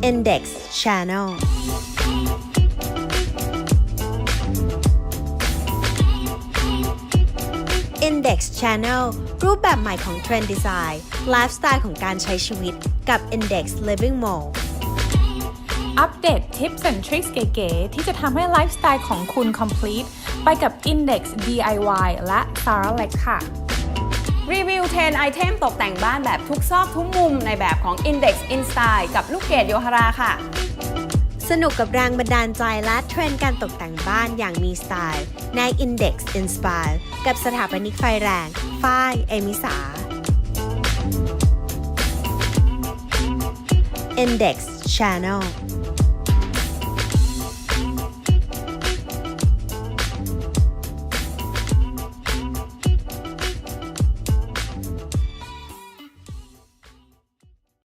Index Channel Index Channel รูปแบบใหม่ของเทรนด์ดีไซน์ไลฟ์สไตล์ของการใช้ชีวิตกับ Index Living Mall อัปเดต Tips and Tricks เก๋ๆที่จะทำให้ไลฟ์สไตล์ของคุณ complete ไปกับ Index DIY และ Zara Lex ค่ะ รีวิว 10 ไอเทมตกแต่งบ้านแบบทุกซอกทุกมุมในแบบของ Index In Style กับลูกเกดโยฮาราค่ะ สนุกกับแรงบันดาลใจและเทรนด์การตกแต่งบ้านอย่างมีสไตล์ใน Index Inspire กับสถาปนิกไฟแรงฝ้าย เอมิสา Index Channel